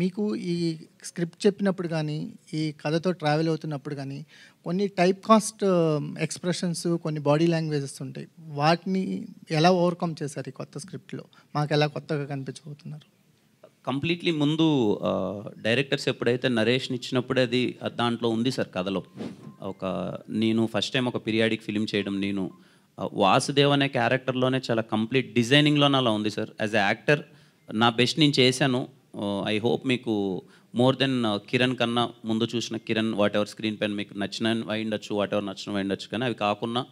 మీకు ఈ స్క్రిప్ట్ చెప్పినప్పుడు కానీ, ఈ కథతో ట్రావెల్ అవుతున్నప్పుడు కానీ, కొన్ని టైప్ కాస్ట్ ఎక్స్‌ప్రెషన్స్, కొన్ని బాడీ లాంగ్వేజెస్ ఉంటాయి. వాటిని ఎలా ఓవర్‌కమ్ చేశారు ఈ కొత్త స్క్రిప్ట్‌లో? మాకెలా కొత్తగా కనిపించబోతున్నారు? కంప్లీట్లీ ముందు డైరెక్టర్స్ ఎప్పుడైతే నరేషన్ ఇచ్చినప్పుడే అది దాంట్లో ఉంది సార్ కథలో. నేను ఫస్ట్ టైం ఒక పీరియాడిక్ ఫిల్మ్ చేయడం నేను వాసుదేవ్ అనే క్యారెక్టర్లోనే చాలా కంప్లీట్ డిజైనింగ్లోనే అలా ఉంది సార్. యాజ్ ఎ యాక్టర్ నా బెస్ట్ నేను చేశాను. ఐ హోప్ మీకు మోర్ దెన్ కిరణ్ కన్నా ముందు చూసిన కిరణ్ వాట్ ఎవర్ స్క్రీన్ పైన మీకు నచ్చిన అయ్యుండొచ్చు, వాట్ ఎవర్ నచ్చిన అయ్యుండొచ్చు, కానీ అవి కాకుండా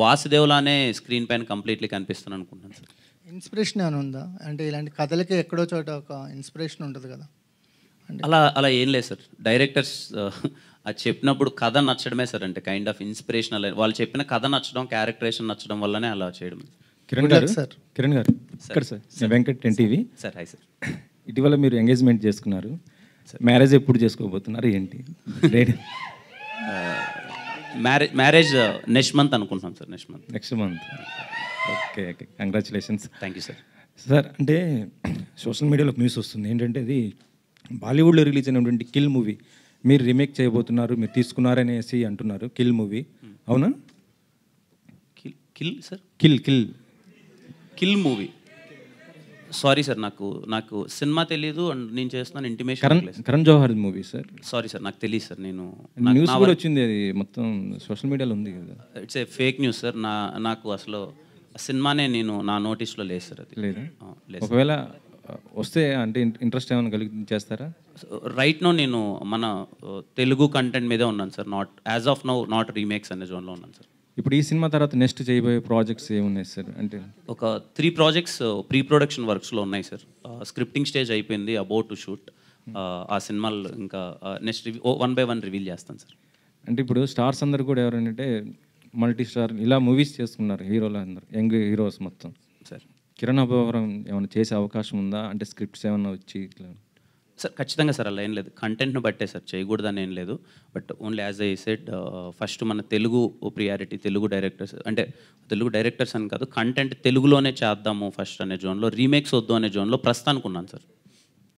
వాసుదేవ్లానే స్క్రీన్ పైన కంప్లీట్లీ కనిపిస్తాను అనుకుంటున్నాను సార్. ఇన్స్పిరేషన్ ఏమైనా ఉందా? అంటే ఇలాంటి కథలకి ఎక్కడో చోట ఒక ఇన్స్పిరేషన్ ఉంటుంది కదా. అలా అలా ఏం లేదు సార్. డైరెక్టర్స్ అది చెప్పినప్పుడు కథ నచ్చడమే సార్. అంటే కైండ్ ఆఫ్ ఇన్స్పిరేషనల్ వాళ్ళు చెప్పిన కథ నచ్చడం, క్యారెక్టరేషన్ నచ్చడం వల్లనే అలా చేయడం. కిరణ్ గారు ఇక్కడ సార్, నేను Venkat NTV sir. Hi sir. ఇటీవల మీరు ఎంగేజ్మెంట్ చేసుకున్నారు. మ్యారేజ్ ఎప్పుడు చేసుకోబోతున్నారు ఏంటి? మ్యారేజ్ నెక్స్ట్ మంత్ అనుకుంటున్నాం sir. Next month. Okay okay, congratulations. Thank you sir. Sir, అంటే సోషల్ మీడియాలో న్యూస్ వస్తుంది ఏంటంటే, అది బాలీవుడ్లో రిలీజ్ అయినటువంటి కిల్ మూవీ మీరు రీమేక్ చేయబోతున్నారు, మీరు తీసుకున్నారనేసి అంటున్నారు. కిల్ మూవీ అవునా? Kill sir, kill movie. Sorry sir, నాకు సినిమా తెలియదు అండ్ నేను చేస్తున్నాను intimation. Karan Johar movie sir. Sorry sir, నాకు తెలియదు సార్. నేను న్యూస్ కూడా వచ్చింది, అది మొత్తం సోషల్ మీడియాలో ఉంది కదా. It's a fake news sir. నాకు అసలు సినిమానే నా నోటీస్లో లేదు సార్. అది లేదా? ఒకవేళ వస్తే అంటే ఇంట్రెస్ట్ ఏమైనా కలిగి చేస్తారా? రైట్ నో నేను మన తెలుగు కంటెంట్ మీదే ఉన్నాను sir. As of now not remakes అనే జోన్లో ఉన్నాను సార్. ఇప్పుడు ఈ సినిమా తర్వాత నెక్స్ట్ చేయబోయే ప్రాజెక్ట్స్ ఏమున్నాయి సార్? అంటే ఒక 3 ప్రాజెక్ట్స్ ప్రీ ప్రొడక్షన్ వర్క్స్లో ఉన్నాయి సార్. స్క్రిప్టింగ్ స్టేజ్ అయిపోయింది, అబౌట్ టు షూట్. ఆ సినిమాలు ఇంకా నెక్స్ట్ 1 by 1 రివీల్ చేస్తాను సార్. అంటే ఇప్పుడు స్టార్స్ అందరు కూడా ఎవరంటే మల్టీ స్టార్ ఇలా మూవీస్ చేసుకున్నారు, హీరోలు అందరు యంగ్ హీరోస్ మొత్తం సార్. కిరణ్ అబ్బవరం ఏమైనా చేసే అవకాశం ఉందా? అంటే స్క్రిప్ట్స్ ఏమైనా వచ్చి ఇట్లా? సార్ ఖచ్చితంగా సార్, అలా ఏం లేదు. కంటెంట్ను బట్టే సార్, చేయకూడదని ఏం లేదు. But only as I said, first మన తెలుగు ప్రియారిటీ, తెలుగు డైరెక్టర్స్ అంటే తెలుగు డైరెక్టర్స్ అని కాదు, కంటెంట్ తెలుగులోనే చేద్దాము ఫస్ట్ అనే జోన్లో, రీమేక్స్ వద్దు అనే జోన్లో ప్రస్తుతానికి ఉన్నాను సార్.